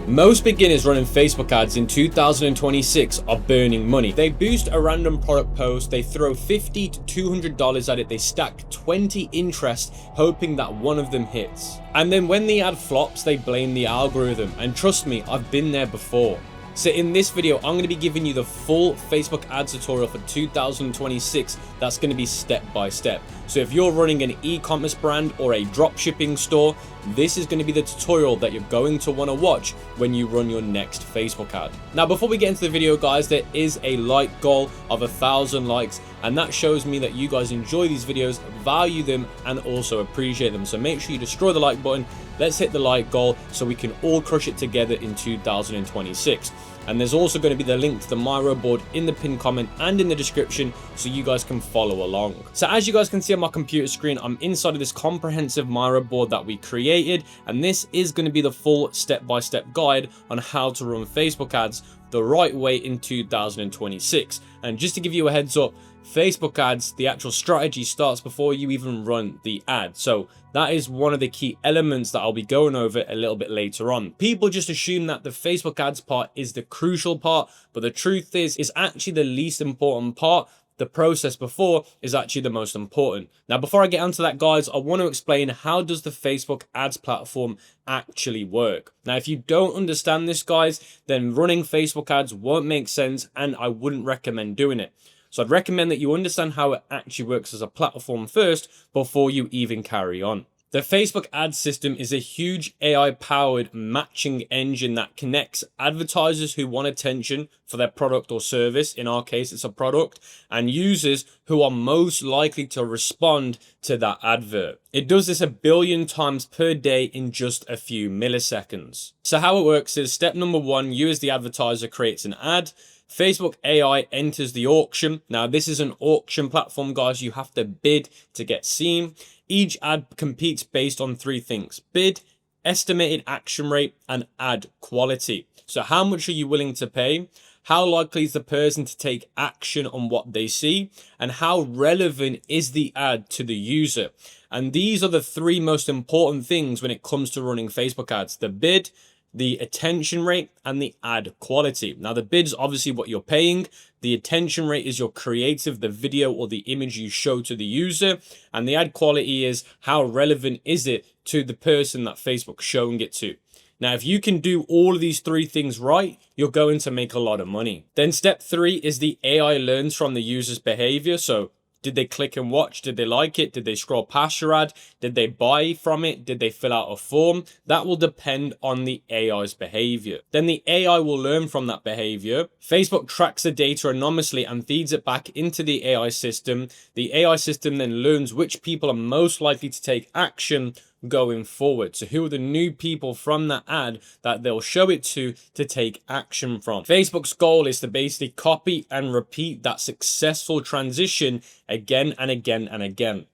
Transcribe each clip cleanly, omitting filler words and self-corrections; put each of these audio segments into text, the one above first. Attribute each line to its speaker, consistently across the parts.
Speaker 1: Most beginners running Facebook ads in 2026 are burning money. They boost a random product post, they throw $50 to $200 at it, they stack 20 interest hoping that one of them hits. And then when the ad flops, they blame the algorithm. And trust me, I've been there before. So in this video, I'm going to be giving you the full Facebook ads tutorial for 2026 that's going to be step by step. So if you're running an e-commerce brand or a dropshipping store, this is going to be the tutorial that you're going to want to watch when you run your next Facebook ad. Now, before we get into the video, guys, there is a like goal of 1,000 likes, and that shows me that you guys enjoy these videos, value them, and also appreciate them. So make sure you destroy the like button. Let's hit the like goal so we can all crush it together in 2026. And there's also going to be the link to the Miro board in the pinned comment and in the description so you guys can follow along. So as you guys can see on my computer screen, I'm inside of this comprehensive Miro board that we created, and this is going to be the full step-by-step guide on how to run Facebook ads the right way in 2026. And just to give you a heads up, Facebook ads, the actual strategy starts before you even run the ad. So that is one of the key elements that I'll be going over a little bit later on. People just assume that the Facebook ads part is the crucial part, but the truth is, it's actually the least important part. The process before is actually the most important. Now, before I get onto that, guys, I want to explain how does the Facebook ads platform actually work. Now, if you don't understand this, guys, then running Facebook ads won't make sense, and I wouldn't recommend doing it. So I'd recommend that you understand how it actually works as a platform first before you even carry on. The Facebook ads system is a huge AI-powered matching engine that connects advertisers who want attention for their product or service, in our case it's a product, and users who are most likely to respond to that advert. It does this 1 billion times per day in just a few milliseconds. So how it works is, step number 1, you as the advertiser creates an ad. Facebook AI enters the auction. Now, this is an auction platform, guys. You have to bid to get seen. Each ad competes based on 3 things: bid, estimated action rate, and ad quality. So how much are you willing to pay? How likely is the person to take action on what they see? And how relevant is the ad to the user? And these are the 3 most important things when it comes to running Facebook ads: the bid, the attention rate, and the ad quality. Now, the bid's obviously what you're paying. The attention rate is your creative, the video or the image you show to the user. And the ad quality is how relevant is it to the person that Facebook's showing it to. Now, if you can do all of these 3 things right, you're going to make a lot of money. Then step 3 is the AI learns from the user's behavior. So did they click and watch? Did they like it? Did they scroll past your ad? Did they buy from it? Did they fill out a form? That will depend on the AI's behavior. Then the AI will learn from that behavior. Facebook tracks the data anonymously and feeds it back into the AI system. The AI system then learns which people are most likely to take action going forward. So who are the new people from that ad that they'll show it to take action from? Facebook's goal is to basically copy and repeat that successful transition again and again and again.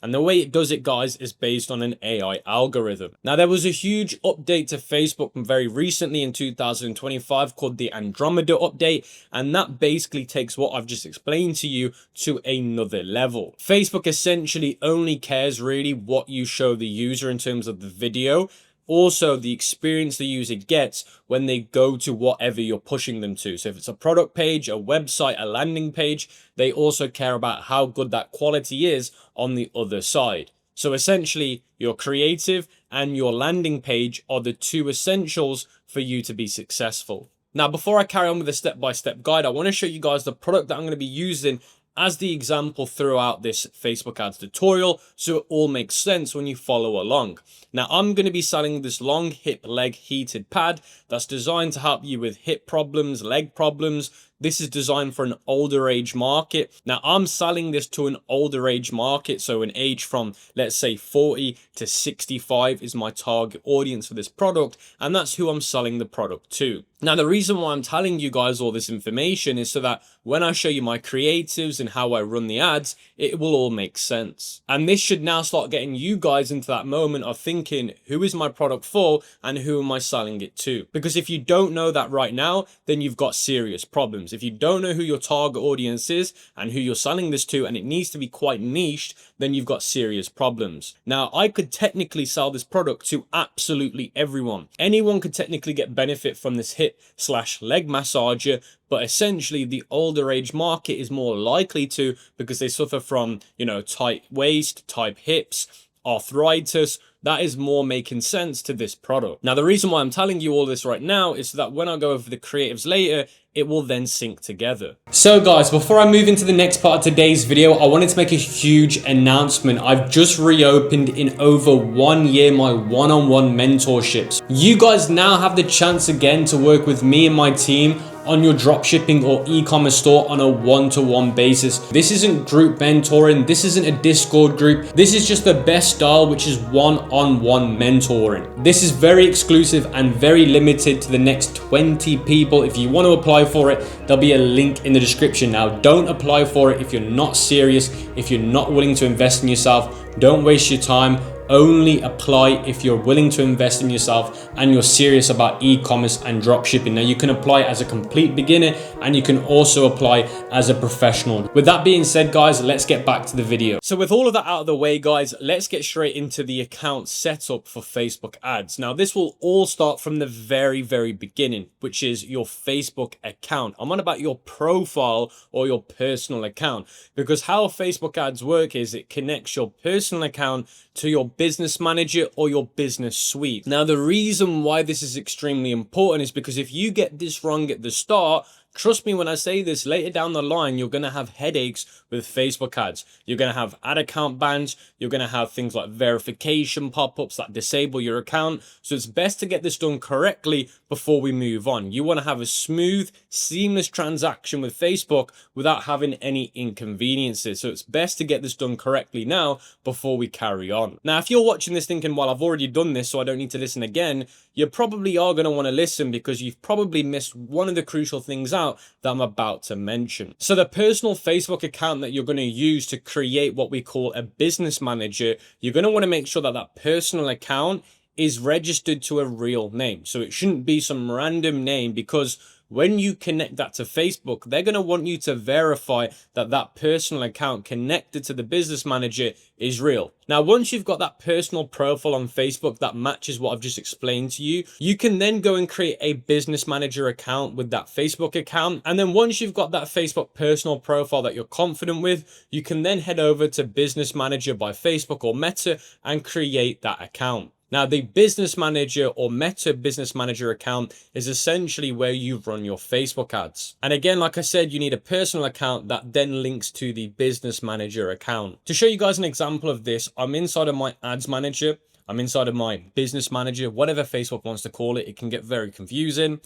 Speaker 1: And the way it does it, guys, is based on an AI algorithm. Now, there was a huge update to Facebook very recently in 2025 called the Andromeda update. And that basically takes what I've just explained to you to another level. Facebook essentially only cares really what you show the user in terms of the video. Also, the experience the user gets when they go to whatever you're pushing them to. So if it's a product page, a website, a landing page, they also care about how good that quality is on the other side. So essentially, your creative and your landing page are the 2 essentials for you to be successful. Now, before I carry on with the step-by-step guide, I want to show you guys the product that I'm going to be using as the example throughout this Facebook ads tutorial, so it all makes sense when you follow along. Now, I'm going to be selling this long hip leg heated pad that's designed to help you with hip problems, leg problems. This is designed for an older age market. Now, I'm selling this to an older age market, so an age from, let's say, 40 to 65 is my target audience for this product, and that's who I'm selling the product to. Now, the reason why I'm telling you guys all this information is so that when I show you my creatives and how I run the ads, it will all make sense. And this should now start getting you guys into that moment of thinking, who is my product for and who am I selling it to? Because if you don't know that right now, then you've got serious problems. problems. If you don't know who your target audience is and who you're selling this to, and it needs to be quite niched, then you've got serious problems. Now, I could technically sell this product to absolutely everyone. Anyone could technically get benefit from this hip/leg massager, but essentially the older age market is more likely to, because they suffer from, tight waist, tight hips, arthritis. That is more making sense to this product. Now, the reason why I'm telling you all this right now is so that when I go over the creatives later, it will then sync together. So guys, before I move into the next part of today's video, I wanted to make a huge announcement. I've just reopened in over 1 year my one-on-one mentorships. You guys now have the chance again to work with me and my team on your dropshipping or e-commerce store on a one-to-one basis. This isn't group mentoring. This isn't a Discord group. This is just the best style, which is one-on-one mentoring. This is very exclusive and very limited to the next 20 people. If you want to apply for it, there'll be a link in the description. Now, don't apply for it if you're not serious, if you're not willing to invest in yourself. Don't waste your time. Only apply if you're willing to invest in yourself and you're serious about e-commerce and dropshipping. Now, you can apply as a complete beginner and you can also apply as a professional. With that being said, guys, let's get back to the video. So with all of that out of the way, guys, let's get straight into the account setup for Facebook ads. Now, this will all start from the very beginning, which is your Facebook account. I'm on about your profile or your personal account, because how Facebook ads work is it connects your personal account to your business manager or your business suite. Now, the reason why this is extremely important is because if you get this wrong at the start, trust me when I say this, later down the line, you're going to have headaches with Facebook ads. You're going to have ad account bans. You're going to have things like verification pop-ups that disable your account. So it's best to get this done correctly before we move on. You want to have a smooth, seamless transaction with Facebook without having any inconveniences. So it's best to get this done correctly now before we carry on. Now, if you're watching this thinking, well, I've already done this, so I don't need to listen again, you probably are going to want to listen because you've probably missed one of the crucial things out that I'm about to mention. So the personal Facebook account that you're going to use to create what we call a business manager, you're going to want to make sure that that personal account is registered to a real name. So it shouldn't be some random name, because when you connect that to Facebook, they're going to want you to verify that that personal account connected to the business manager is real. Now, once you've got that personal profile on Facebook that matches what I've just explained to you, you can then go and create a business manager account with that Facebook account. And then once you've got that Facebook personal profile that you're confident with, you can then head over to Business Manager by Facebook or Meta and create that account. Now, the business manager or Meta business manager account is essentially where you run your Facebook ads. And again, like I said, you need a personal account that then links to the business manager account. To show you guys an example of this, I'm inside of my ads manager. I'm inside of my business manager, whatever Facebook wants to call it. It can get very confusing.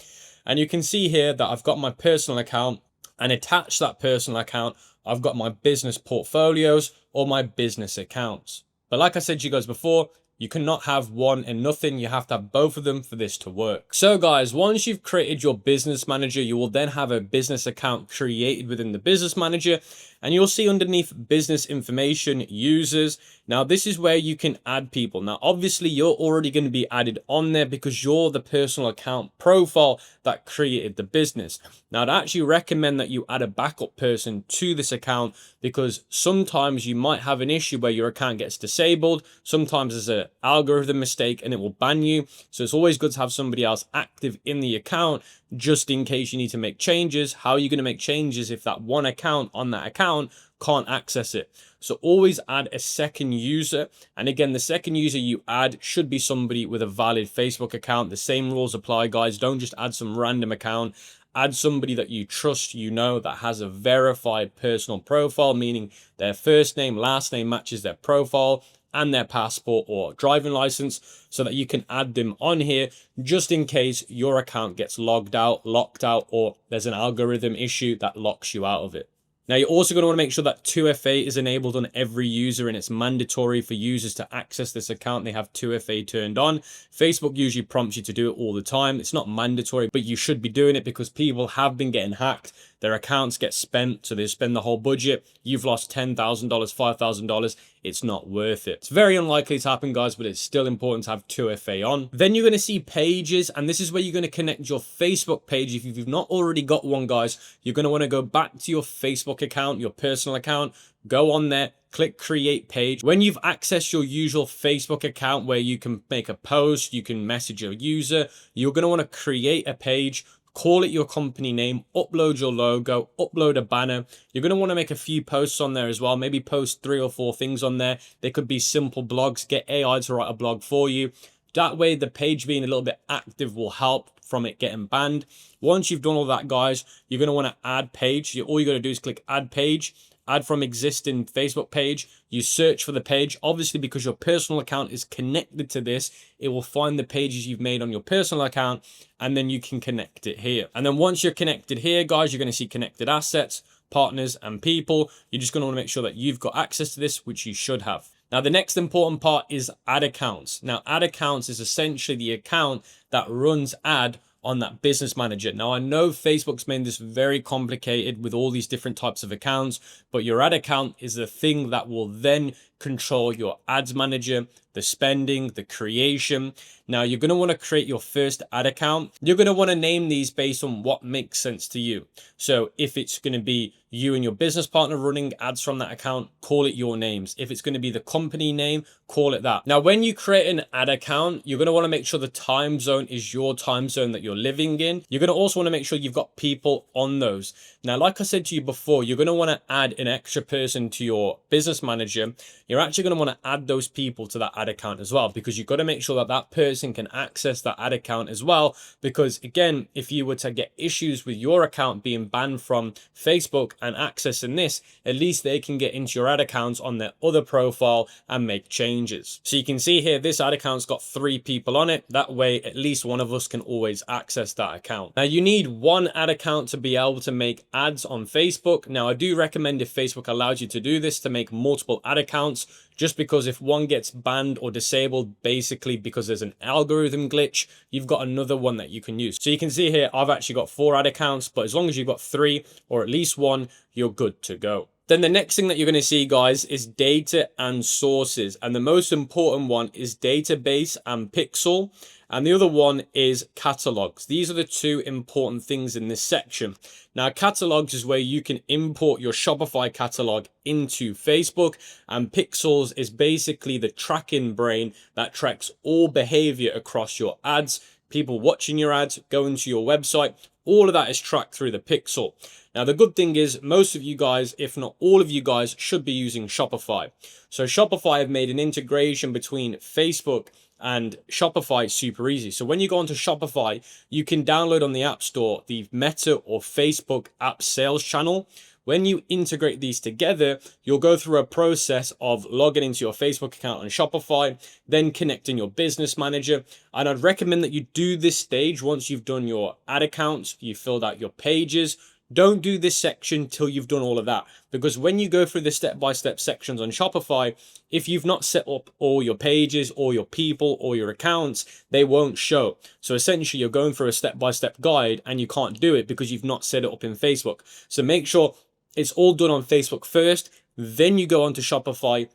Speaker 1: And you can see here that I've got my personal account, and attached to that personal account, I've got my business portfolios or my business accounts. But like I said to you guys before, you cannot have one and nothing. You have to have both of them for this to work. So guys, once you've created your business manager, you will then have a business account created within the business manager, and you'll see underneath business information, users. Now, this is where you can add people. Now, obviously, you're already going to be added on there because you're the personal account profile that created the business. Now, I'd actually recommend that you add a backup person to this account, because sometimes you might have an issue where your account gets disabled. Sometimes there's an algorithm mistake and it will ban you. So it's always good to have somebody else active in the account just in case you need to make changes. How are you going to make changes if that one account on that account can't access it? So always add a second user. And again, the second user you add should be somebody with a valid Facebook account. The same rules apply, guys. Don't just add some random account. Add somebody that you trust, that has a verified personal profile, meaning their first name, last name matches their profile and their passport or driving license, so that you can add them on here just in case your account gets locked out, or there's an algorithm issue that locks you out of it. Now, you're also going to want to make sure that 2FA is enabled on every user, and it's mandatory for users to access this account. They have 2FA turned on. Facebook usually prompts you to do it all the time. It's not mandatory, but you should be doing it because people have been getting hacked. Their accounts get spent, so they spend the whole budget. You've lost $10,000, $5,000. it's not worth it. It's very unlikely to happen, guys, but it's still important to have 2FA on. Then you're going to see pages, and this is where you're going to connect your Facebook page. If you've not already got one, guys, you're going to want to go back to your Facebook account, your personal account, go on there, click create page. When you've accessed your usual Facebook account where you can make a post, you can message a user, you're going to want to create a page, call it your company name, upload your logo, upload a banner. You're going to want to make a few posts on there as well. Maybe post 3 or 4 things on there. They could be simple blogs. Get AI to write a blog for you. That way, the page being a little bit active will help from it getting banned. Once you've done all that, guys, you're going to want to add page. All you got to do is click add page. Add from existing Facebook page. You search for the page. Obviously, because your personal account is connected to this, it will find the pages you've made on your personal account, and then you can connect it here. And then once you're connected here, guys, you're going to see connected assets, partners, and people. You're just going to want to make sure that you've got access to this, which you should have. Now, the next important part is ad accounts. Now, ad accounts is essentially the account that runs ad on that business manager. Now, I know Facebook's made this very complicated with all these different types of accounts, but your ad account is the thing that will then control your ads manager, the spending, the creation. Now, you're going to want to create your first ad account. You're going to want to name these based on what makes sense to you. So if it's going to be you and your business partner running ads from that account, call it your names. If it's going to be the company name, call it that. Now, when you create an ad account, you're going to want to make sure the time zone is your time zone that you're living in. You're going to also want to make sure you've got people on those. Now, like I said to you before, you're going to want to add an extra person to your business manager. You're actually going to want to add those people to that ad account as well, because you've got to make sure that that person can access that ad account as well. Because again, if you were to get issues with your account being banned from Facebook and accessing this, at least they can get into your ad accounts on their other profile and make changes. So you can see here, this ad account's got 3 people on it. That way, at least one of us can always access that account. Now, you need one ad account to be able to make ads on Facebook. Now, I do recommend, if Facebook allows you to do this, to make multiple ad accounts, just because if one gets banned or disabled, basically because there's an algorithm glitch, you've got another one that you can use. So you can see here, I've actually got 4 ad accounts, but as long as you've got 3 or at least 1, you're good to go. Then the next thing that you're going to see, guys, is data and sources. And the most important one is database and pixel. And the other one is catalogs. These are the 2 important things in this section. Now, catalogs is where you can import your Shopify catalog into Facebook, and pixels is basically the tracking brain that tracks all behavior across your ads, people watching your ads, going to your website. All of that is tracked through the pixel. Now, the good thing is most of you guys, if not all of you guys, should be using Shopify. So Shopify have made an integration between Facebook and Shopify super easy. So when you go onto Shopify, you can download on the App Store the Meta or Facebook app sales channel. When you integrate these together, you'll go through a process of logging into your Facebook account on Shopify, then connecting your business manager. And I'd recommend that you do this stage once you've done your ad accounts, you filled out your pages. Don't do this section till you've done all of that, because when you go through the step-by-step sections on Shopify, if you've not set up all your pages or your people or your accounts, they won't show. So essentially, you're going through a step-by-step guide and you can't do it because you've not set it up in Facebook. So make sure it's all done on Facebook first, then you go onto Shopify,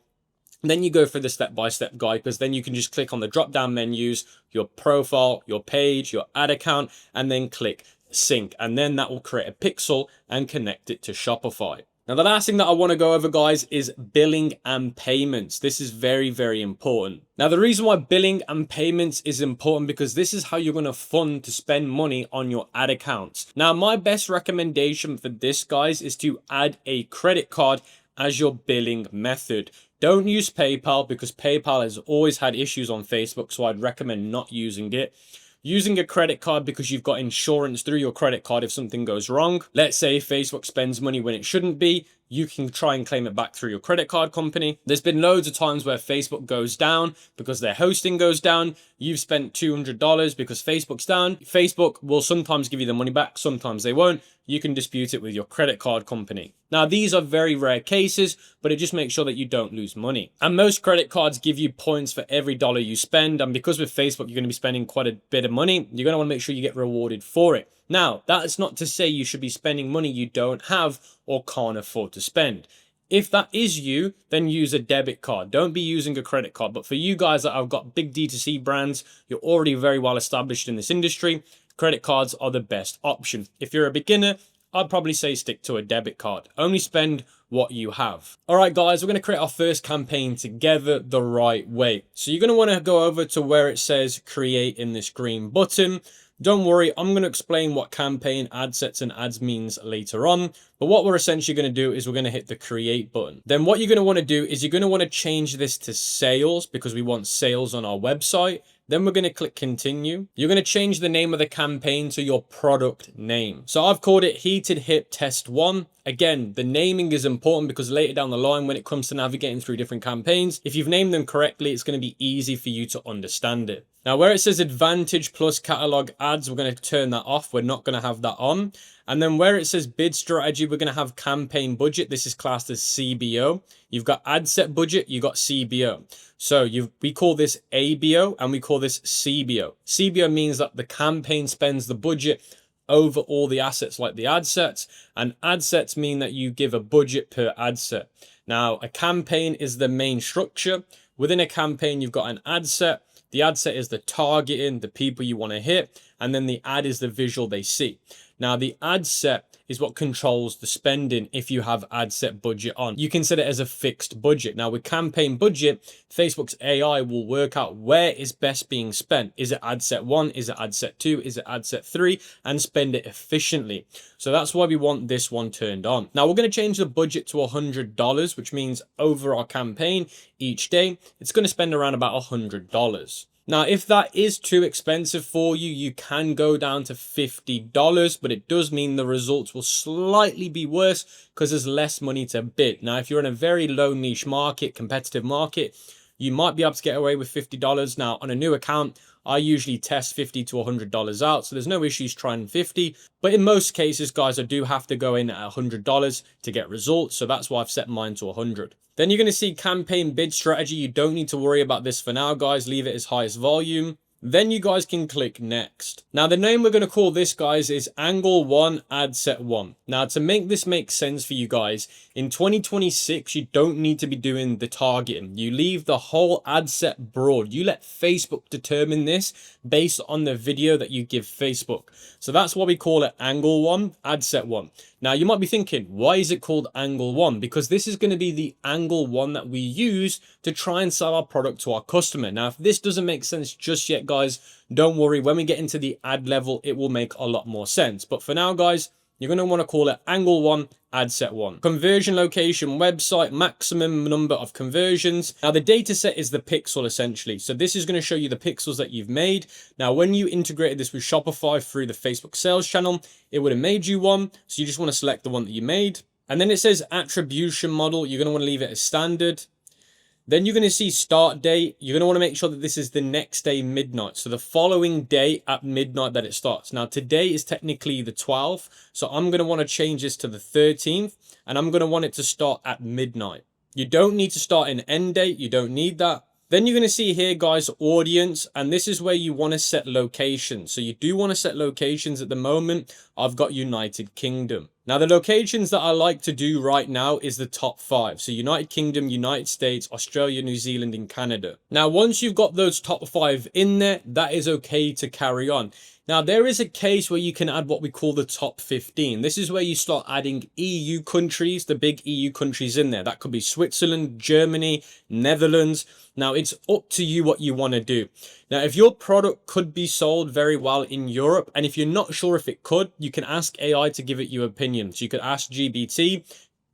Speaker 1: then you go through the step-by-step guide, because then you can just click on the drop-down menus, your profile, your page, your ad account, and then click sync, and then that will create a pixel and connect it to Shopify. Now, the last thing that I want to go over, guys, is billing and payments. This is very, very important. Now, the reason why billing and payments is important, because this is how you're going to fund to spend money on your ad accounts. Now, my best recommendation for this, guys, is to add a credit card as your billing method. Don't use PayPal, because PayPal has always had issues on Facebook, so I'd recommend not using it. Using a credit card, because you've got insurance through your credit card if something goes wrong. Let's say Facebook spends money when it shouldn't be, you can try and claim it back through your credit card company. There's been loads of times where Facebook goes down because their hosting goes down. You've spent $200 because Facebook's down. Facebook will sometimes give you the money back, sometimes they won't. You can dispute it with your credit card company. Now, these are very rare cases, but it just makes sure that you don't lose money. And most credit cards give you points for every dollar you spend. And because with Facebook, you're going to be spending quite a bit of money, you're going to want to make sure you get rewarded for it. Now, that's not to say you should be spending money you don't have or can't afford to spend. If that is you, then use a debit card. Don't be using a credit card. But for you guys that have got big D2C brands, you're already very well established in this industry, credit cards are the best option. If you're a beginner, I'd probably say stick to a debit card. Only spend what you have. All right, guys, we're going to create our first campaign together the right way. So you're going to want to go over to where it says create in this green button. Don't worry, I'm going to explain what campaign, ad sets, and ads means later on. But what we're essentially going to do is we're going to hit the create button. Then what you're going to want to do is you're going to want to change this to sales because we want sales on our website. Then we're going to click continue. You're going to change the name of the campaign to your product name. So I've called it Heated Hip Test 1. Again, the naming is important because later down the line when it comes to navigating through different campaigns, if you've named them correctly, it's going to be easy for you to understand it. Now, where it says Advantage plus Catalog Ads, we're going to turn that off. We're not going to have that on. And then where it says Bid Strategy, we're going to have Campaign Budget. This is classed as CBO. You've got Ad Set Budget, you've got CBO. So we call this ABO and we call this CBO. CBO means that the campaign spends the budget over all the assets like the ad sets, and ad sets mean that you give a budget per ad set. Now, a campaign is the main structure. Within a campaign, you've got an ad set. The ad set is the targeting, the people you want to hit, and then the ad is the visual they see. Now, the ad set is what controls the spending if you have ad set budget on. You can set it as a fixed budget. Now, with campaign budget, Facebook's AI will work out where is best being spent. Is it ad set 1? Is it ad set 2? Is it ad set 3? And spend it efficiently. So that's why we want this one turned on. Now, we're going to change the budget to $100, which means over our campaign each day, it's going to spend around about $100. Now, if that is too expensive for you, you can go down to $50, but it does mean the results will slightly be worse because there's less money to bid. Now, if you're in a very low niche market, competitive market, you might be able to get away with $50. Now, on a new account, I usually test $50 to $100 out, so there's no issues trying 50. But in most cases, guys, I do have to go in at $100 to get results, so that's why I've set mine to 100. Then you're going to see campaign bid strategy. You don't need to worry about this for now, guys. Leave it as highest volume. Then you guys can click next. Now, the name we're going to call this, guys, is Angle 1 Ad Set 1. Now, to make this make sense for you guys, in 2026, you don't need to be doing the targeting. You leave the whole ad set broad. You let Facebook determine this based on the video that you give Facebook. So that's why we call it Angle 1 Ad Set 1. Now, you might be thinking, why is it called Angle 1? Because this is going to be the Angle 1 that we use to try and sell our product to our customer. Now, if this doesn't make sense just yet, guys, don't worry. When we get into the ad level, it will make a lot more sense. But for now, guys, you're going to want to call it Angle 1 Ad Set 1. Conversion location website, maximum number of conversions. Now, the data set is the pixel essentially. So this is going to show you the pixels that you've made. Now, when you integrated this with Shopify through the Facebook sales channel, it would have made you one. So you just want to select the one that you made. And then it says attribution model. You're going to want to leave it as standard. Then you're going to see start date. You're going to want to make sure that this is the next day midnight. So the following day at midnight that it starts. Now today is technically the 12th. So I'm going to want to change this to the 13th. And I'm going to want it to start at midnight. You don't need to start an end date. You don't need that. Then you're going to see here, guys, audience, and this is where you want to set locations. So you do want to set locations. At the moment, I've got United Kingdom. Now, the locations that I like to do right now is the top 5. So United Kingdom, United States, Australia, New Zealand, and Canada. Now, once you've got those top 5 in there, that is okay to carry on. Now, there is a case where you can add what we call the top 15. This is where you start adding EU countries, the big EU countries in there. That could be Switzerland, Germany, Netherlands. Now, it's up to you what you want to do. Now, if your product could be sold very well in Europe, and if you're not sure if it could, you can ask AI to give it your opinion. So you could ask GBT,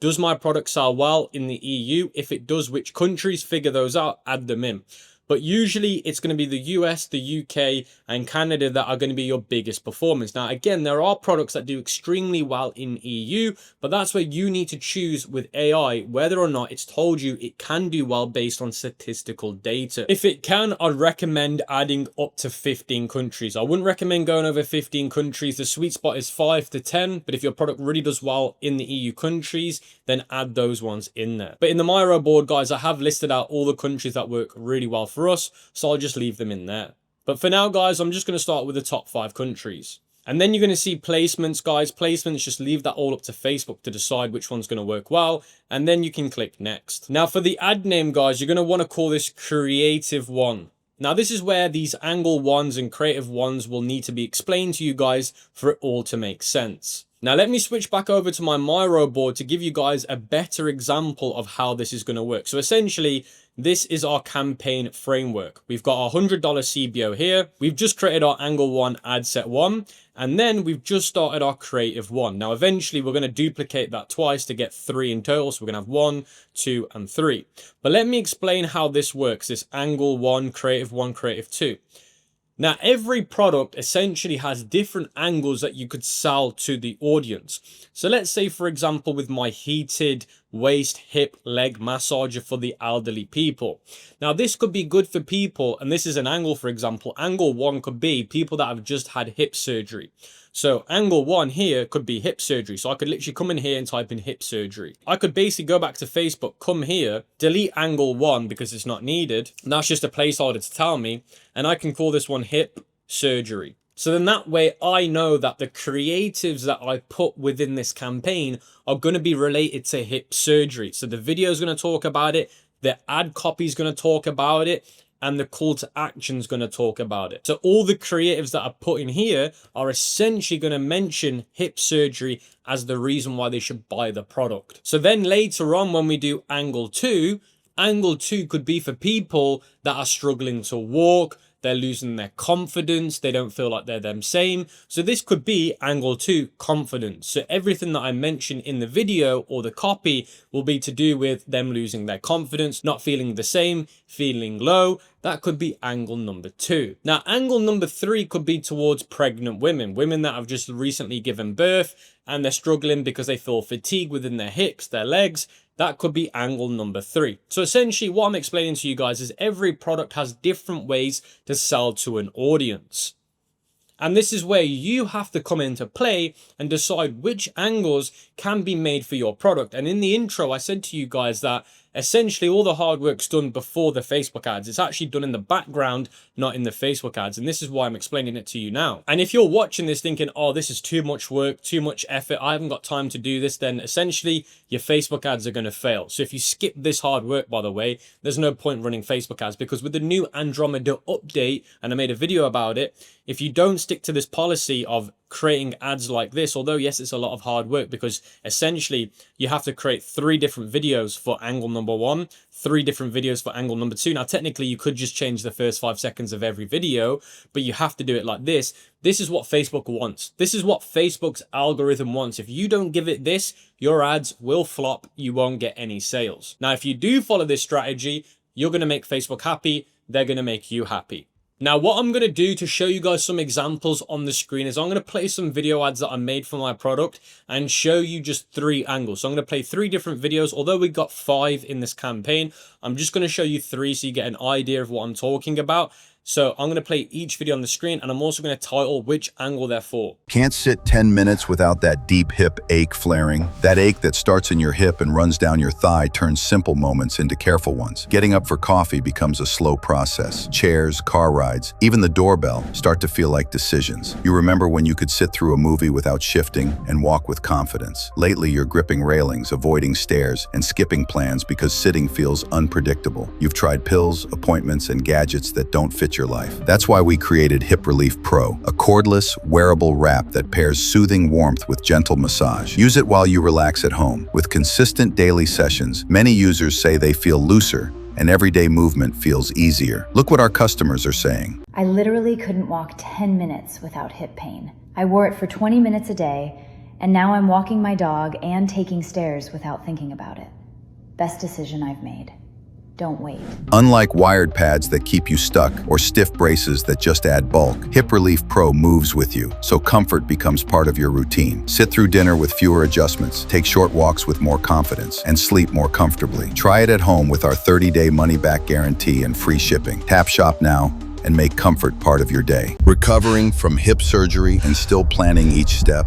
Speaker 1: does my product sell well in the EU? If it does, which countries? Figure those out, add them in. But usually it's going to be the US, the UK, and Canada that are going to be your biggest performance. Now, again, there are products that do extremely well in EU, but that's where you need to choose with AI whether or not it's told you it can do well based on statistical data. If it can, I'd recommend adding up to 15 countries. I wouldn't recommend going over 15 countries. The sweet spot is 5 to 10, but if your product really does well in the EU countries, then add those ones in there. But in the Miro board, guys, I have listed out all the countries that work really well for us, so I'll just leave them in there. But for now, guys, I'm just going to start with the top 5 countries. And then you're going to see placements, guys. Placements, just leave that all up to Facebook to decide which one's going to work well. And then you can click next. Now for the ad name, guys, you're going to want to call this creative one. Now this is where these angle ones and creative ones will need to be explained to you guys for it all to make sense. Now let me switch back over to my Miro board to give you guys a better example of how this is going to work. So essentially, this is our campaign framework. We've got our $100 CBO here. We've just created our angle one ad set one, and then we've just started our creative one. Now eventually we're going to duplicate that twice to get 3 in total. So we're going to have 1, 2, and 3. But let me explain how this works, this angle one, creative 2. Now, every product essentially has different angles that you could sell to the audience. So let's say, for example, with my heated waist, hip, leg massager for the elderly people. Now, this could be good for people, and this is an angle, for example. Angle one could be people that have just had hip surgery. So angle one here could be hip surgery. So I could literally come in here and type in hip surgery. I could basically go back to Facebook, come here, delete angle one because it's not needed. And that's just a placeholder to tell me. And I can call this one hip surgery. So then that way I know that the creatives that I put within this campaign are going to be related to hip surgery. So the video is going to talk about it. The ad copy is going to talk about it. And the call to action is going to talk about it. So all the creatives that I put in here are essentially going to mention hip surgery as the reason why they should buy the product. So then later on when we do angle two could be for people that are struggling to walk, they're losing their confidence, they don't feel like they're them same. So this could be angle 2, confidence. So everything that I mentioned in the video or the copy will be to do with them losing their confidence, not feeling the same, feeling low. That could be angle number 2. Now, angle number 3 could be towards pregnant women, women that have just recently given birth and they're struggling because they feel fatigue within their hips, their legs. That could be angle number 3. So essentially what I'm explaining to you guys is every product has different ways to sell to an audience. And this is where you have to come into play and decide which angles can be made for your product. And in the intro, I said to you guys that essentially all the hard work's done before the Facebook ads. It's actually done in the background, not in the Facebook ads. And this is why I'm explaining it to you now. And if you're watching this thinking, oh, this is too much work, too much effort, I haven't got time to do this, then essentially your Facebook ads are going to fail. So if you skip this hard work, by the way, there's no point running Facebook ads, because with the new Andromeda update, and I made a video about it, if you don't stick to this policy of creating ads like this, although yes, it's a lot of hard work, because essentially you have to create 3 different videos for angle number 1, 3 different videos for angle number 2. Now, technically you could just change the first 5 seconds of every video, but you have to do it like this. This is what Facebook wants. This is what Facebook's algorithm wants. If you don't give it this, your ads will flop. You won't get any sales. Now, if you do follow this strategy, you're going to make Facebook happy. They're going to make you happy. Now, what I'm going to do to show you guys some examples on the screen is I'm going to play some video ads that I made for my product and show you just 3 angles. So I'm going to play 3 different videos. Although we got 5 in this campaign, I'm just going to show you 3 so you get an idea of what I'm talking about. So I'm going to play each video on the screen, and I'm also going to title which angle they're for.
Speaker 2: Can't sit 10 minutes without that deep hip ache flaring. That ache that starts in your hip and runs down your thigh turns simple moments into careful ones. Getting up for coffee becomes a slow process. Chairs, car rides, even the doorbell start to feel like decisions. You remember when you could sit through a movie without shifting and walk with confidence. Lately, you're gripping railings, avoiding stairs, and skipping plans because sitting feels unpredictable. You've tried pills, appointments, and gadgets that don't fit your life. That's why we created Hip Relief Pro, a cordless, wearable wrap that pairs soothing warmth with gentle massage. Use it while you relax at home. With consistent daily sessions, many users say they feel looser and everyday movement feels easier. Look what our customers are saying.
Speaker 3: I literally couldn't walk 10 minutes without hip pain. I wore it for 20 minutes a day, and now I'm walking my dog and taking stairs without thinking about it. Best decision I've made. Don't wait.
Speaker 2: Unlike wired pads that keep you stuck or stiff braces that just add bulk, Hip Relief Pro moves with you, so comfort becomes part of your routine. Sit through dinner with fewer adjustments, take short walks with more confidence, and sleep more comfortably. Try it at home with our 30-day money-back guarantee and free shipping. Tap shop now and make comfort part of your day. Recovering from hip surgery and still planning each step?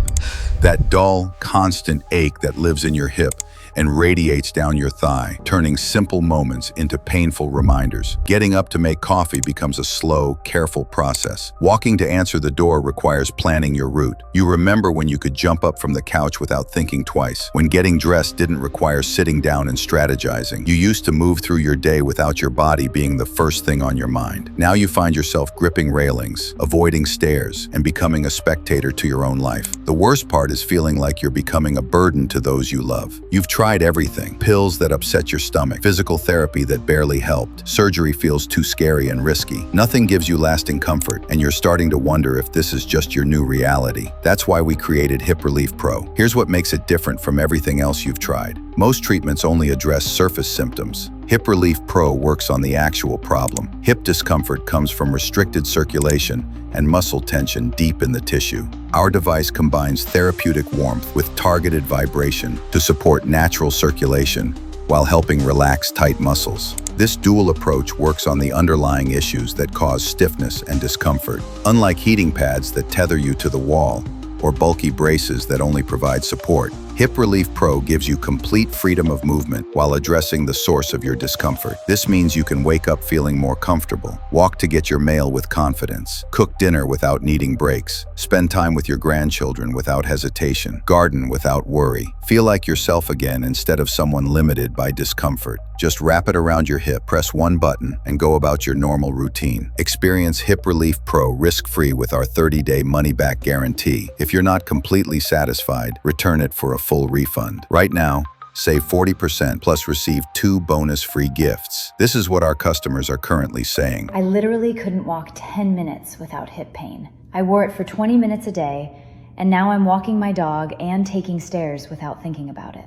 Speaker 2: That dull, constant ache that lives in your hip and radiates down your thigh, turning simple moments into painful reminders. Getting up to make coffee becomes a slow, careful process. Walking to answer the door requires planning your route. You remember when you could jump up from the couch without thinking twice, when getting dressed didn't require sitting down and strategizing. You used to move through your day without your body being the first thing on your mind. Now you find yourself gripping railings, avoiding stairs, and becoming a spectator to your own life. The worst part is feeling like you're becoming a burden to those you love. You've tried everything: pills that upset your stomach, physical therapy that barely helped, surgery feels too scary and risky. Nothing gives you lasting comfort, and you're starting to wonder if this is just your new reality. That's why we created Hip Relief Pro. Here's what makes it different from everything else you've tried. Most treatments only address surface symptoms. Hip Relief Pro works on the actual problem. Hip discomfort comes from restricted circulation and muscle tension deep in the tissue. Our device combines therapeutic warmth with targeted vibration to support natural circulation while helping relax tight muscles. This dual approach works on the underlying issues that cause stiffness and discomfort. Unlike heating pads that tether you to the wall, or bulky braces that only provide support, Hip Relief Pro gives you complete freedom of movement while addressing the source of your discomfort. This means you can wake up feeling more comfortable, walk to get your mail with confidence, cook dinner without needing breaks, spend time with your grandchildren without hesitation, garden without worry, feel like yourself again instead of someone limited by discomfort. Just wrap it around your hip, press one button, and go about your normal routine. Experience Hip Relief Pro risk-free with our 30-day money-back guarantee. If you're not completely satisfied, return it for a full refund. Right now, save 40% plus receive 2 bonus free gifts. This is what our customers are currently saying.
Speaker 3: I literally couldn't walk 10 minutes without hip pain. I wore it for 20 minutes a day, and now I'm walking my dog and taking stairs without thinking about it.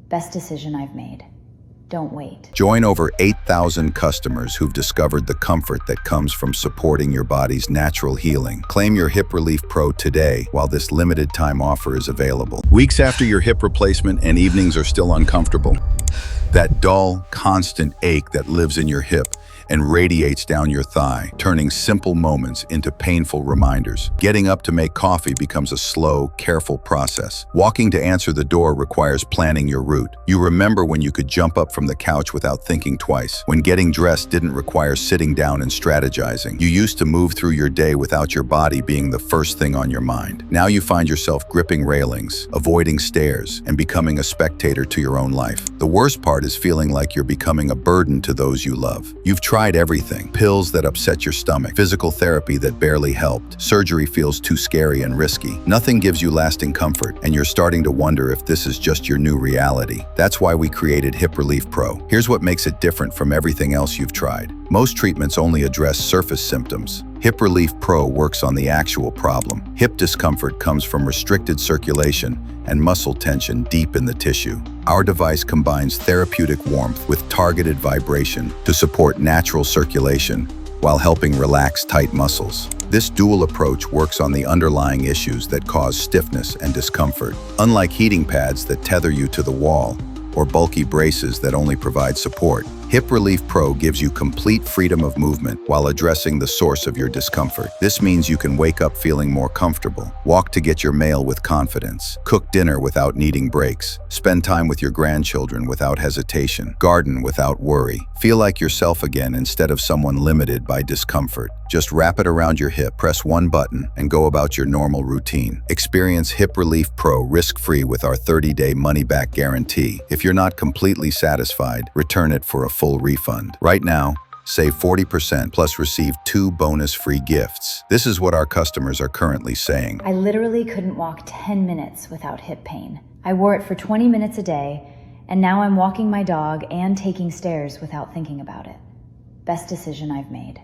Speaker 3: Best decision I've made. Don't wait.
Speaker 2: Join over 8,000 customers who've discovered the comfort that comes from supporting your body's natural healing. Claim your Hip Relief Pro today while this limited time offer is available. Weeks after your hip replacement and evenings are still uncomfortable. That dull, constant ache that lives in your hip and radiates down your thigh, turning simple moments into painful reminders. Getting up to make coffee becomes a slow, careful process. Walking to answer the door requires planning your route. You remember when you could jump up from the couch without thinking twice, when getting dressed didn't require sitting down and strategizing. You used to move through your day without your body being the first thing on your mind. Now you find yourself gripping railings, avoiding stairs, and becoming a spectator to your own life. The worst part is feeling like you're becoming a burden to those you love. You've tried everything: pills that upset your stomach, physical therapy that barely helped, surgery feels too scary and risky. Nothing gives you lasting comfort, and you're starting to wonder if this is just your new reality. That's why we created Hip Relief Pro. Here's what makes it different from everything else you've tried. Most treatments only address surface symptoms. Hip Relief Pro works on the actual problem. Hip discomfort comes from restricted circulation and muscle tension deep in the tissue. Our device combines therapeutic warmth with targeted vibration to support natural circulation while helping relax tight muscles. This dual approach works on the underlying issues that cause stiffness and discomfort. Unlike heating pads that tether you to the wall, or bulky braces that only provide support, Hip Relief Pro gives you complete freedom of movement while addressing the source of your discomfort. This means you can wake up feeling more comfortable, walk to get your mail with confidence, cook dinner without needing breaks, spend time with your grandchildren without hesitation, garden without worry, feel like yourself again instead of someone limited by discomfort. Just wrap it around your hip, press one button, and go about your normal routine. Experience Hip Relief Pro risk-free with our 30-day money-back guarantee. If you're not completely satisfied, return it for a full refund. Right now, save 40% plus receive 2 bonus free gifts. This is what our customers are currently saying.
Speaker 3: I literally couldn't walk 10 minutes without hip pain. I wore it for 20 minutes a day, and now I'm walking my dog and taking stairs without thinking about it. Best decision I've made.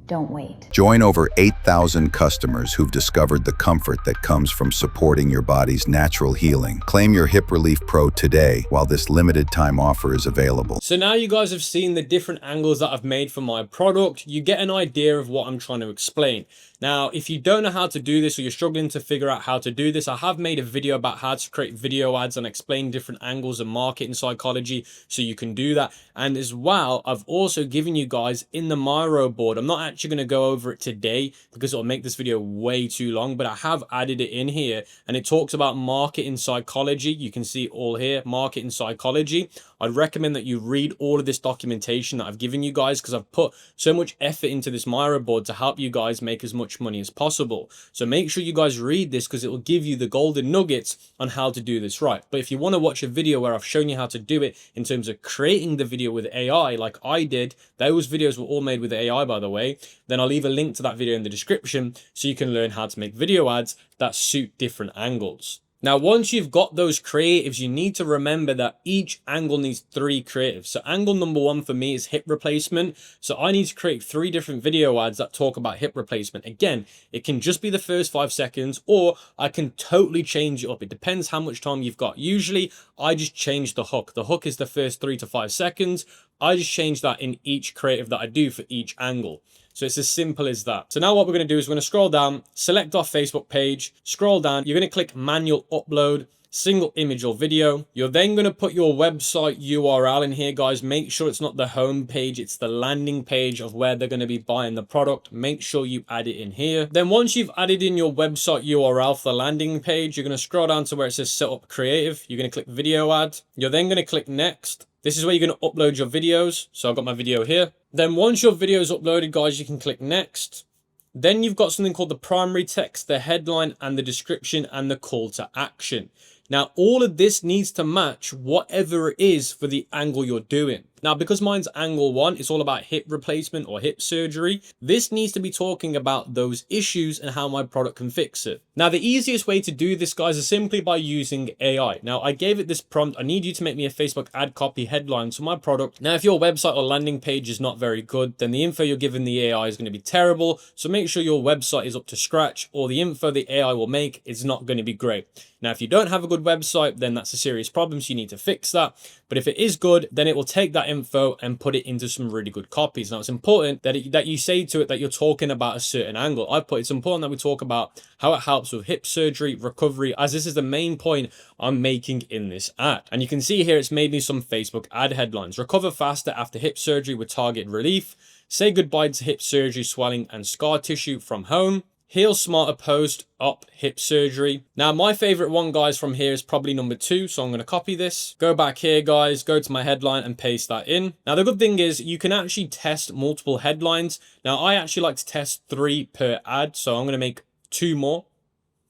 Speaker 3: Don't wait.
Speaker 2: Join over 8,000 customers who've discovered the comfort that comes from supporting your body's natural healing. Claim your Hip Relief Pro today while this limited time offer is available.
Speaker 1: So now you guys have seen the different angles that I've made for my product. You get an idea of what I'm trying to explain. Now, if you don't know how to do this or you're struggling to figure out how to do this, I have made a video about how to create video ads and explain different angles of marketing psychology so you can do that. And as well, I've also given you guys in the Miro board, I'm not actually going to go over it today because it'll make this video way too long, but I have added it in here, and it talks about marketing psychology. You can see all here, marketing psychology. I'd recommend that you read all of this documentation that I've given you guys, because I've put so much effort into this Miro board to help you guys make as much money as possible. So make sure you guys read this, because it will give you the golden nuggets on how to do this right. But if you want to watch a video where I've shown you how to do it in terms of creating the video with AI like I did, those videos were all made with AI, by the way, then I'll leave a link to that video in the description so you can learn how to make video ads that suit different angles. Now, once you've got those creatives, you need to remember that each angle needs 3 creatives. So angle number 1 for me is hip replacement. So I need to create 3 different video ads that talk about hip replacement. Again, it can just be the first 5 seconds, or I can totally change it up. It depends how much time you've got. Usually I just change the hook. The hook is the first 3 to 5 seconds. I just change that in each creative that I do for each angle. So it's as simple as that. So now what we're going to do is we're going to scroll down, select our Facebook page, scroll down. You're going to click manual upload, single image or video. You're then going to put your website URL in here, guys. Make sure it's not the home page, it's the landing page of where they're going to be buying the product. Make sure you add it in here. Then once you've added in your website URL for the landing page, you're going to scroll down to where it says set up creative. You're going to click video ad. You're then going to click next. This is where you're going to upload your videos. So I've got my video here. Then once your video is uploaded, guys, you can click next. Then you've got something called the primary text, the headline and the description and the call to action. Now, all of this needs to match whatever it is for the angle you're doing. Now, because mine's angle 1, it's all about hip replacement or hip surgery. This needs to be talking about those issues and how my product can fix it. Now, the easiest way to do this, guys, is simply by using AI. Now, I gave it this prompt. I need you to make me a Facebook ad copy headline to my product. Now, if your website or landing page is not very good, then the info you're giving the AI is going to be terrible. So make sure your website is up to scratch, or the info the AI will make is not going to be great. Now, if you don't have a good website, then that's a serious problem. So you need to fix that. But if it is good, then it will take that info and put it into some really good copies. Now, it's important that you say to it that you're talking about a certain angle. It's important that we talk about how it helps with hip surgery, recovery, as this is the main point I'm making in this ad. And you can see here, it's made me some Facebook ad headlines. Recover faster after hip surgery with targeted relief. Say goodbye to hip surgery, swelling and scar tissue from home. Heal smarter post-op hip surgery. Now, my favorite one, guys, from here is probably number 2. So I'm going to copy this. Go back here, guys. Go to my headline and paste that in. Now, the good thing is you can actually test multiple headlines. Now, I actually like to test 3 per ad. So I'm going to make 2 more.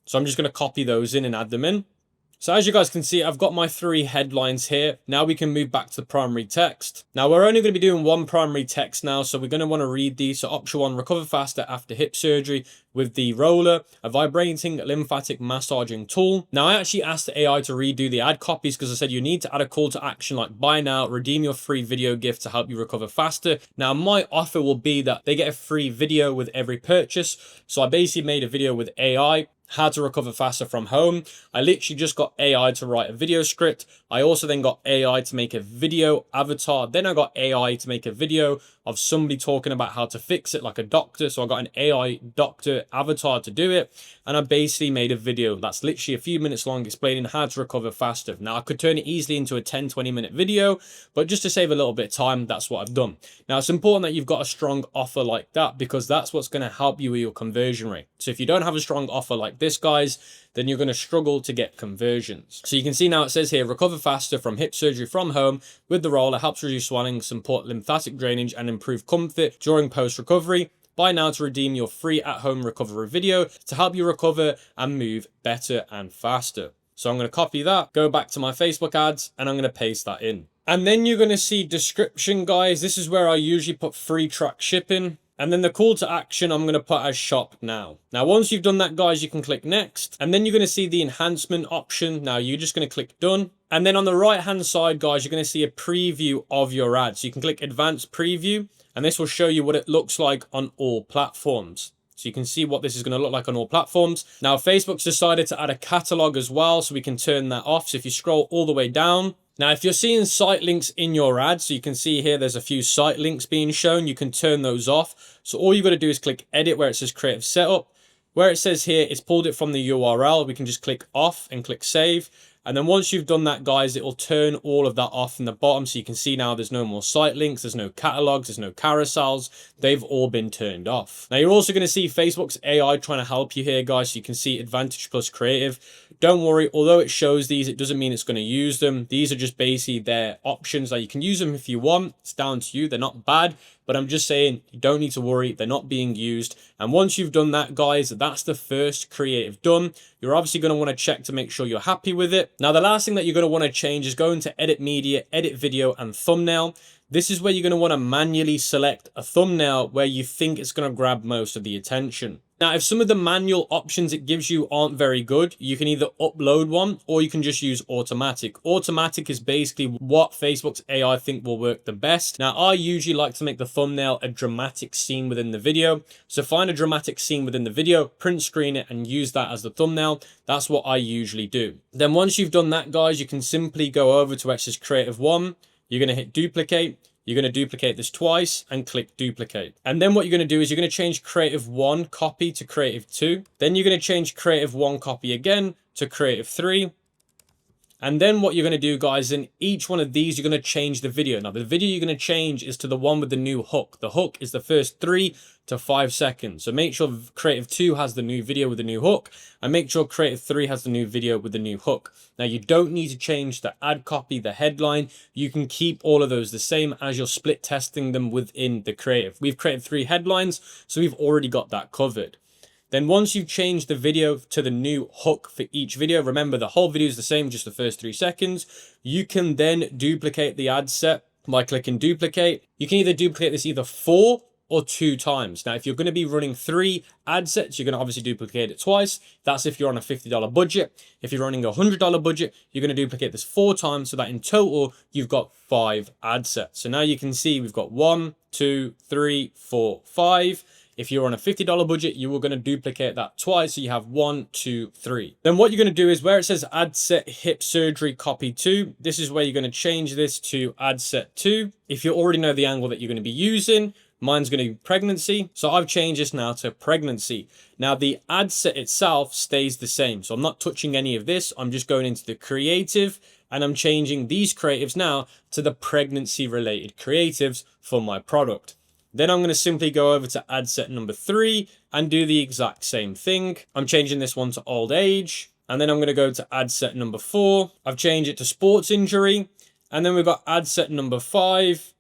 Speaker 1: So I'm just going to copy those in and add them in. So as you guys can see, I've got my 3 headlines here. Now we can move back to the primary text. Now we're only going to be doing 1 primary text now. So we're going to want to read these. So option 1, recover faster after hip surgery with the roller, a vibrating lymphatic massaging tool. Now I actually asked the AI to redo the ad copies because I said you need to add a call to action like buy now, redeem your free video gift to help you recover faster. Now my offer will be that they get a free video with every purchase. So I basically made a video with AI, how to recover faster from home. I literally just got AI to write a video script. I also then got AI to make a video avatar. Then I got AI to make a video of somebody talking about how to fix it like a doctor. So I got an AI doctor avatar to do it. And I basically made a video that's literally a few minutes long explaining how to recover faster. Now I could turn it easily into a 10-20 minute video, but just to save a little bit of time, that's what I've done. Now it's important that you've got a strong offer like that because that's what's going to help you with your conversion rate. So if you don't have a strong offer like this, guys, then you're going to struggle to get conversions. So you can see now it says here, recover faster from hip surgery from home with the roller, helps reduce swelling, support lymphatic drainage and improve comfort during post-recovery. Buy now to redeem your free at-home recovery video to help you recover and move better and faster. So I'm going to copy that, go back to my Facebook ads, and I'm going to paste that in. And then you're going to see description, guys. This is where I usually put free track shipping. And then the call to action, I'm going to put as shop now. Now, once you've done that, guys, you can click next. And then you're going to see the enhancement option. Now, you're just going to click done. And then on the right-hand side, guys, you're going to see a preview of your ad. So you can click advanced preview, and this will show you what it looks like on all platforms. So you can see what this is going to look like on all platforms. Now, Facebook's decided to add a catalog as well, so we can turn that off. So if you scroll all the way down, now, if you're seeing site links in your ad, so you can see here, there's a few site links being shown, you can turn those off. So all you've got to do is click edit where it says creative setup. Where it says here, it's pulled it from the URL. We can just click off and click save. And then once you've done that, guys, it will turn all of that off in the bottom. So you can see now there's no more site links, there's no catalogs, there's no carousels. They've all been turned off. Now you're also going to see Facebook's AI trying to help you here, guys. So you can see Advantage plus Creative. Don't worry, although it shows these, it doesn't mean it's going to use them. These are just basically their options. Like, you can use them if you want. It's down to you. They're not bad, but I'm just saying you don't need to worry. They're not being used. And once you've done that, guys, that's the first creative done. You're obviously going to want to check to make sure you're happy with it. Now, the last thing that you're going to want to change is go into Edit Media, Edit Video, and Thumbnail. This is where you're going to want to manually select a thumbnail where you think it's going to grab most of the attention. Now, if some of the manual options it gives you aren't very good, you can either upload one or you can just use automatic. Automatic is basically what Facebook's AI think will work the best. Now, I usually like to make the thumbnail a dramatic scene within the video. So find a dramatic scene within the video, print screen it, and use that as the thumbnail. That's what I usually do. Then once you've done that, guys, you can simply go over to where it says Creative 1. You're going to hit duplicate. You're going to duplicate this twice and click duplicate. And then what you're going to do is you're going to change Creative 1 copy to Creative 2. Then you're going to change Creative 1 copy again to Creative 3. And then what you're going to do, guys, in each one of these, you're going to change the video. Now, the video you're going to change is to the one with the new hook. The hook is the first 3 to 5 seconds. So make sure Creative 2 has the new video with the new hook, and make sure Creative 3 has the new video with the new hook. Now, you don't need to change the ad copy, the headline. You can keep all of those the same as you're split testing them within the creative. We've created 3 headlines, so we've already got that covered. Then once you've changed the video to the new hook for each video, remember the whole video is the same, just the first 3 seconds. You can then duplicate the ad set by clicking duplicate. You can either duplicate this either 4 or 2 times. Now, if you're going to be running 3 ad sets, you're going to obviously duplicate it twice. That's if you're on a $50 budget. If you're running a $100 budget, you're going to duplicate this 4 times so that in total, you've got 5 ad sets. So now you can see we've got 1, 2, 3, 4, 5. If you're on a $50 budget, you are going to duplicate that twice. So you have 1, 2, 3. Then what you're going to do is where it says ad set hip surgery copy 2, this is where you're going to change this to ad set 2. If you already know the angle that you're going to be using, mine's going to be pregnancy. So I've changed this now to pregnancy. Now the ad set itself stays the same. So I'm not touching any of this. I'm just going into the creative and I'm changing these creatives now to the pregnancy related creatives for my product. Then I'm going to simply go over to ad set number 3 and do the exact same thing. I'm changing this one to old age. And then I'm going to go to ad set number 4. I've changed it to sports injury. And then we've got ad set number 5.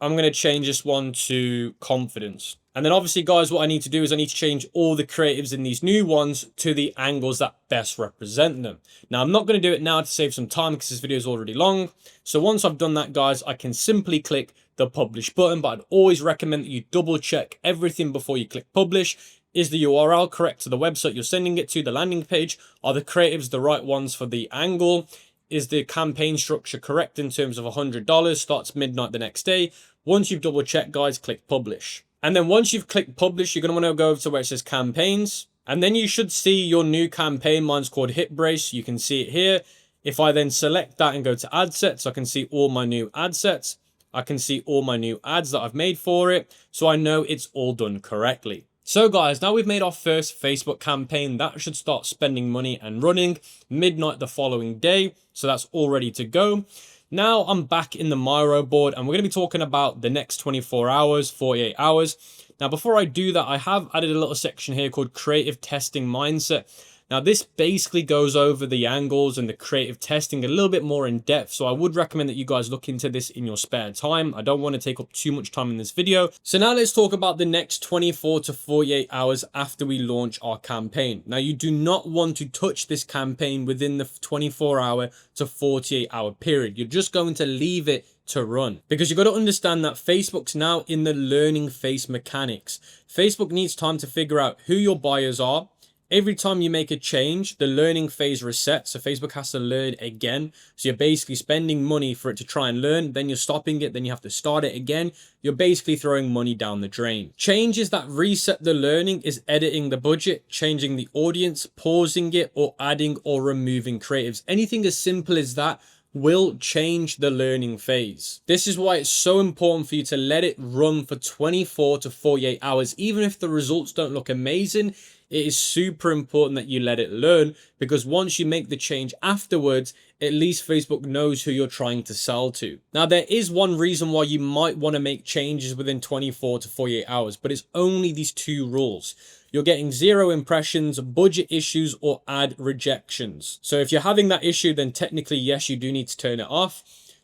Speaker 1: I'm going to change this one to confidence. And then obviously, guys, what I need to do is I need to change all the creatives in these new ones to the angles that best represent them. Now, I'm not going to do it now to save some time because this video is already long. So once I've done that, guys, I can simply click the publish button, but I'd always recommend that you double check everything before you click publish. Is the URL correct to the website you're sending it to, the landing page? Are the creatives the right ones for the angle? Is the campaign structure correct in terms of $100, starts midnight the next day? Once you've double checked, guys, click publish. And then once you've clicked publish, you're going to want to go over to where it says campaigns. And then you should see your new campaign. Mine's called Hip Brace. You can see it here. If I then select that and go to ad sets, I can see all my new ad sets. I can see all my new ads that I've made for it. So I know it's all done correctly. So guys, now we've made our first Facebook campaign. That should start spending money and running midnight the following day. So that's all ready to go. Now I'm back in the Miro board and we're going to be talking about the next 24 hours, 48 hours. Now, before I do that, I have added a little section here called Creative Testing Mindset. Now, this basically goes over the angles and the creative testing a little bit more in depth. So I would recommend that you guys look into this in your spare time. I don't want to take up too much time in this video. So now let's talk about the next 24 to 48 hours after we launch our campaign. Now, you do not want to touch this campaign within the 24-hour to 48-hour period. You're just going to leave it to run because you've got to understand that Facebook's now in the learning phase mechanics. Facebook needs time to figure out who your buyers are. Every time you make a change, the learning phase resets. So Facebook has to learn again. So you're basically spending money for it to try and learn. Then you're stopping it. Then you have to start it again. You're basically throwing money down the drain. Changes that reset the learning is editing the budget, changing the audience, pausing it, or adding or removing creatives. Anything as simple as that will change the learning phase. This is why it's so important for you to let it run for 24 to 48 hours. Even if the results don't look amazing, it is super important that you let it learn, because once you make the change afterwards, at least Facebook knows who you're trying to sell to. Now, there is one reason why you might want to make changes within 24 to 48 hours, but it's only these two rules. You're getting 0 impressions, budget issues, or ad rejections. So if you're having that issue, then technically, yes, you do need to turn it off.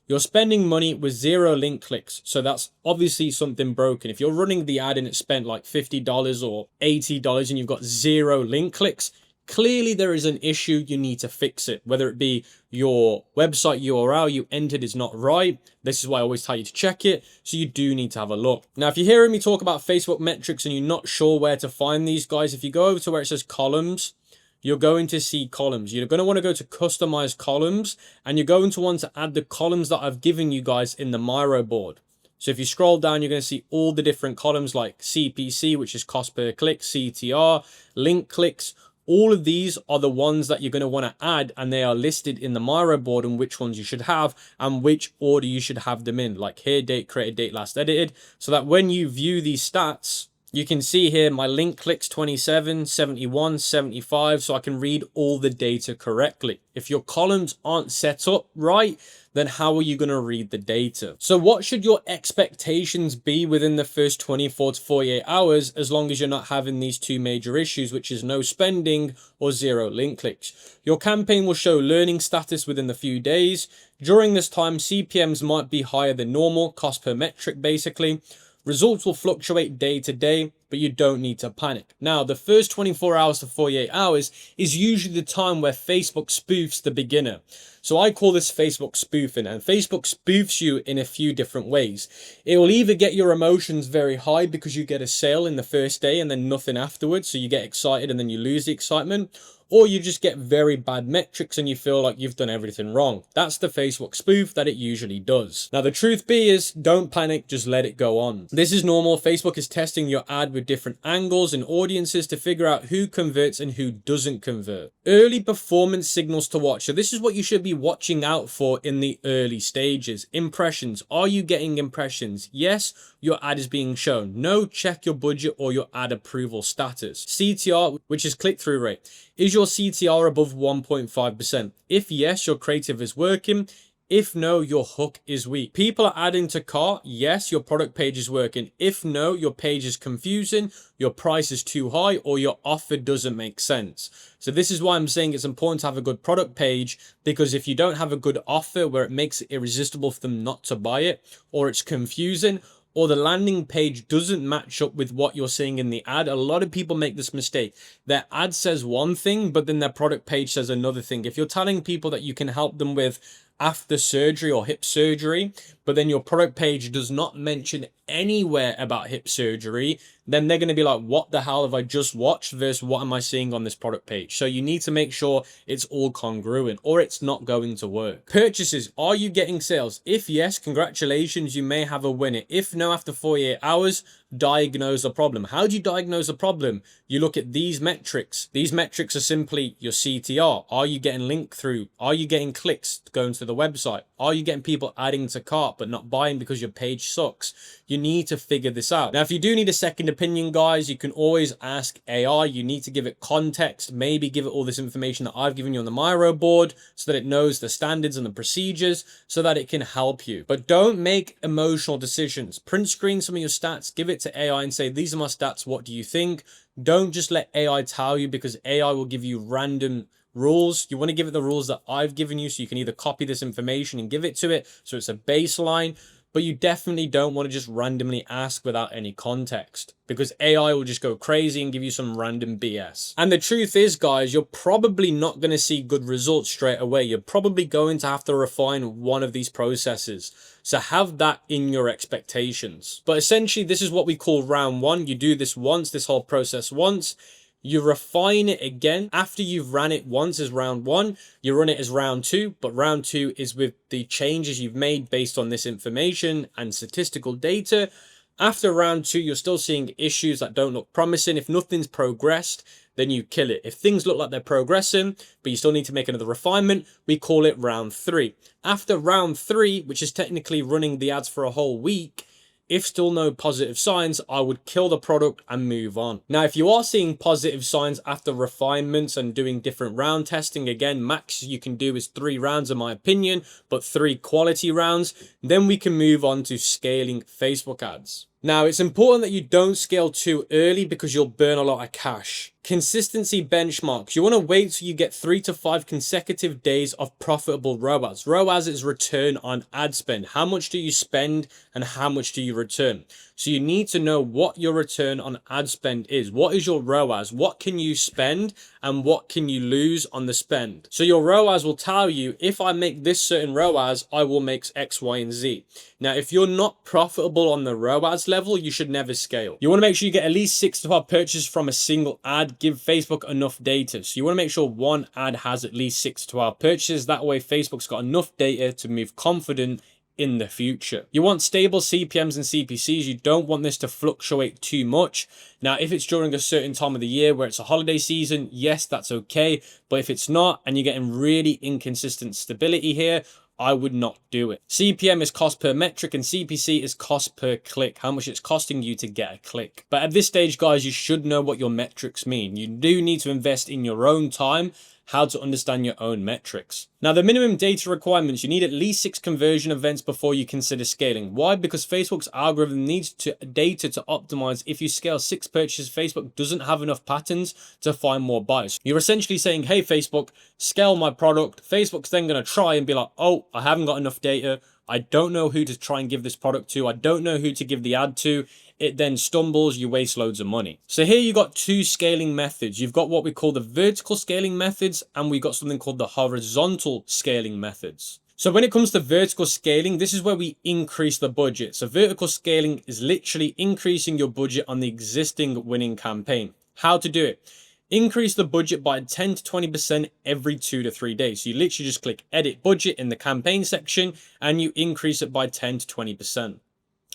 Speaker 1: You're spending money with 0 link clicks. So that's obviously something broken. If you're running the ad and it's spent like $50 or $80 and you've got 0 link clicks, clearly there is an issue. You need to fix it. Whether it be your website URL you entered is not right. This is why I always tell you to check it. So you do need to have a look. Now, if you're hearing me talk about Facebook metrics and you're not sure where to find these guys, if you go over to where it says columns, you're going to see columns. You're going to want to go to customize columns, and you're going to want to add the columns that I've given you guys in the Miro board. So if you scroll down, you're going to see all the different columns like CPC, which is cost per click, CTR, link clicks. All of these are the ones that you're going to want to add, and they are listed in the Miro board and which ones you should have and which order you should have them in, like here, date, created, date, last edited, so that when you view these stats, you can see here my link clicks 27, 71, 75, so I can read all the data correctly. If your columns aren't set up right, then how are you going to read the data? So what should your expectations be within the first 24 to 48 hours, as long as you're not having these two major issues, which is no spending or 0 link clicks? Your campaign will show learning status within the few days. During this time, CPMs might be higher than normal, cost per metric basically. Results will fluctuate day to day, but you don't need to panic. Now, the first 24 hours to 48 hours is usually the time where Facebook spoofs the beginner. So I call this Facebook spoofing, and Facebook spoofs you in a few different ways. It will either get your emotions very high because you get a sale in the first day and then nothing afterwards, so you get excited and then you lose the excitement, or you just get very bad metrics and you feel like you've done everything wrong. That's the Facebook spoof that it usually does. Now, the truth be is, don't panic, just let it go on. This is normal. Facebook is testing your ad with different angles and audiences to figure out who converts and who doesn't convert. Early performance signals to watch. So this is what you should be watching out for in the early stages. Impressions. Are you getting impressions? Yes, your ad is being shown. No, check your budget or your ad approval status. CTR, which is click-through rate. Is your CTR above 1.5%? If yes, your creative is working. If no, your hook is weak. People are adding to cart. Yes, your product page is working. If no, your page is confusing, your price is too high, or your offer doesn't make sense. So this is why I'm saying it's important to have a good product page, because if you don't have a good offer where it makes it irresistible for them not to buy it, or it's confusing, or the landing page doesn't match up with what you're seeing in the ad. A lot of people make this mistake. Their ad says one thing, but then their product page says another thing. If you're telling people that you can help them with after surgery or hip surgery, but then your product page does not mention anywhere about hip surgery, then they're going to be like, what the hell have I just watched versus what am I seeing on this product page? So you need to make sure it's all congruent, or it's not going to work. Purchases. Are you getting sales? If yes, congratulations, you may have a winner. If no, after 48 hours, diagnose the problem. How do you diagnose a problem? You look at these metrics. These metrics are simply your CTR. Are you getting link through? Are you getting clicks going to the website? Are you getting people adding to cart but not buying because your page sucks? You need to figure this out. Now, if you do need a second opinion, guys, you can always ask AI. You need to give it context, maybe give it all this information that I've given you on the Miro board so that it knows the standards and the procedures so that it can help you. But don't make emotional decisions. Print screen some of your stats, give it to AI and say, these are my stats, what do you think? Don't just let AI tell you, because AI will give you random rules. You want to give it the rules that I've given you, so you can either copy this information and give it to it so it's a baseline, but you definitely don't want to just randomly ask without any context, because AI will just go crazy and give you some random BS. And the truth is, guys, you're probably not going to see good results straight away. You're probably going to have to refine one of these processes. So have that in your expectations. But essentially, this is what we call round one. You do this once, this whole process once. You refine it again. After you've ran it once as round one, you run it as round two, but round two is with the changes you've made based on this information and statistical data. After round two, you're still seeing issues that don't look promising. If nothing's progressed, then you kill it. If things look like they're progressing, but you still need to make another refinement, we call it round 3. After round 3, which is technically running the ads for a whole week, if still no positive signs, I would kill the product and move on. Now, if you are seeing positive signs after refinements and doing different round testing, again, max you can do is 3 rounds in my opinion, but 3 quality rounds, then we can move on to scaling Facebook ads. Now, it's important that you don't scale too early because you'll burn a lot of cash. Consistency benchmarks. You want to wait till you get 3 to 5 consecutive days of profitable ROAS. ROAS is return on ad spend. How much do you spend and how much do you return? So you need to know what your return on ad spend is. What is your ROAS? What can you spend and what can you lose on the spend? So your ROAS will tell you, if I make this certain ROAS, I will make X, Y, and Z. Now, if you're not profitable on the ROAS level, you should never scale. You want to make sure you get at least 6 to 12 purchases from a single ad. Give Facebook enough data. So you want to make sure one ad has at least 6 to 12 purchases. That way Facebook's got enough data to move confident in the future. You want stable CPMs and CPCs. You don't want this to fluctuate too much. Now, if it's during a certain time of the year where it's a holiday season, yes, that's okay. But if it's not, and you're getting really inconsistent stability here, I would not do it. CPM is cost per metric and CPC is cost per click, how much it's costing you to get a click. But at this stage, guys, you should know what your metrics mean. You do need to invest in your own time, how to understand your own metrics. Now, the minimum data requirements, you need at least 6 conversion events before you consider scaling. Why? Because Facebook's algorithm needs data to optimize. If you scale 6 purchases, Facebook doesn't have enough patterns to find more buyers. You're essentially saying, hey, Facebook, scale my product. Facebook's then going to try and be like, oh, I haven't got enough data. I don't know who to try and give this product to. I don't know who to give the ad to. It then stumbles, you waste loads of money. So here you got 2 scaling methods. You've got what we call the vertical scaling methods, and we got something called the horizontal scaling methods. So when it comes to vertical scaling, this is where we increase the budget. So vertical scaling is literally increasing your budget on the existing winning campaign. How to do it? Increase the budget by 10 to 20% every 2 to 3 days. So you literally just click edit budget in the campaign section and you increase it by 10 to 20%.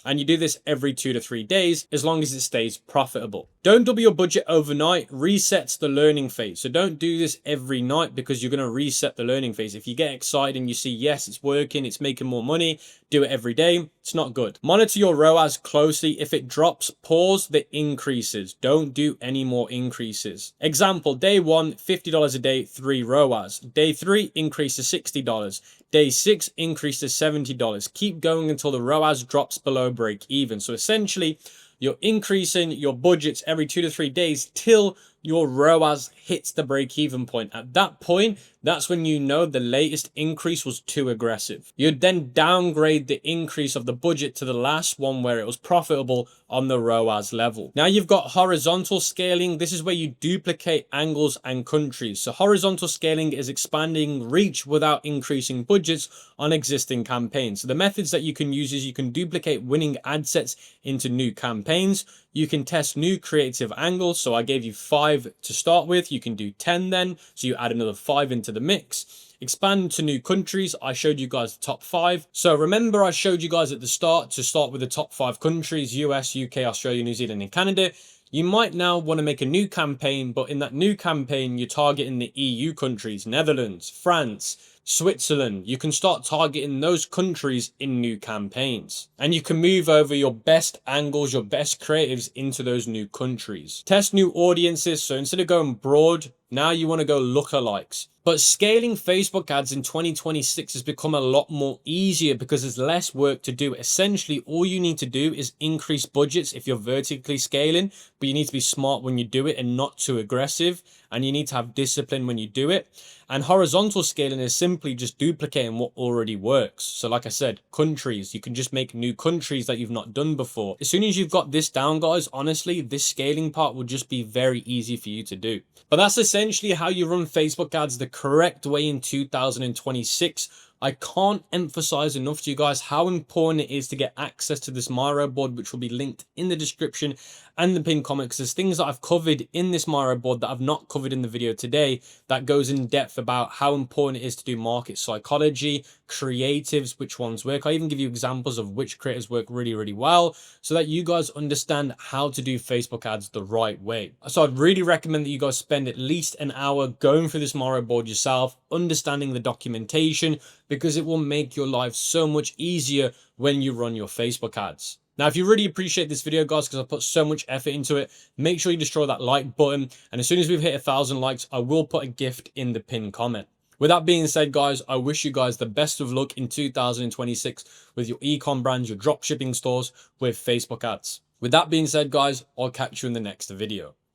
Speaker 1: And you do this every 2 to 3 days as long as it stays profitable. Don't double your budget overnight. Resets the learning phase. So don't do this every night because you're going to reset the learning phase. If you get excited and you see, yes, it's working, it's making more money, do it every day. It's not good. Monitor your ROAS closely. If it drops, pause the increases. Don't do any more increases. Example, day 1, $50 a day, 3 ROAS. Day 3, increase to $60. Day 6, increase to $70. Keep going until the ROAS drops below break even. So essentially, you're increasing your budgets every 2 to 3 days till your ROAS hits the break-even point. At that point, that's when you know the latest increase was too aggressive. You'd then downgrade the increase of the budget to the last one where it was profitable on the ROAS level. Now you've got horizontal scaling. This is where you duplicate angles and countries. So horizontal scaling is expanding reach without increasing budgets on existing campaigns. So the methods that you can use is you can duplicate winning ad sets into new campaigns. You can test new creative angles. So I gave you 5 to start with. You can do 10 then. So you add another 5 into the mix. Expand to new countries. I showed you guys the top 5. So remember I showed you guys at the start to start with the top 5 countries: US, UK, Australia, New Zealand, and Canada. You might now want to make a new campaign, but in that new campaign, you're targeting the EU countries: Netherlands, France, Switzerland. You can start targeting those countries in new campaigns. And you can move over your best angles, your best creatives into those new countries. Test new audiences. So instead of going broad, now you want to go lookalikes. But scaling Facebook ads in 2026 has become a lot more easier because there's less work to do. Essentially, all you need to do is increase budgets if you're vertically scaling, but you need to be smart when you do it and not too aggressive. And you need to have discipline when you do it. And horizontal scaling is simply just duplicating what already works. So like I said, countries, you can just make new countries that you've not done before. As soon as you've got this down, guys, honestly, this scaling part will just be very easy for you to do. But that's essentially how you run Facebook ads the correct way in 2026. I can't emphasize enough to you guys how important it is to get access to this Miro board, which will be linked in the description and the pinned comment, because there's things that I've covered in this Miro board that I've not covered in the video today that goes in depth about how important it is to do market psychology, creatives, which ones work. I even give you examples of which creators work really, really well so that you guys understand how to do Facebook ads the right way. So I'd really recommend that you guys spend at least an hour going through this Miro board yourself, understanding the documentation, because it will make your life so much easier when you run your Facebook ads. Now, if you really appreciate this video, guys, because I put so much effort into it, make sure you destroy that like button. And as soon as we've hit 1,000 likes, I will put a gift in the pinned comment. With that being said, guys, I wish you guys the best of luck in 2026 with your ecom brands, your dropshipping stores with Facebook ads. With that being said, guys, I'll catch you in the next video.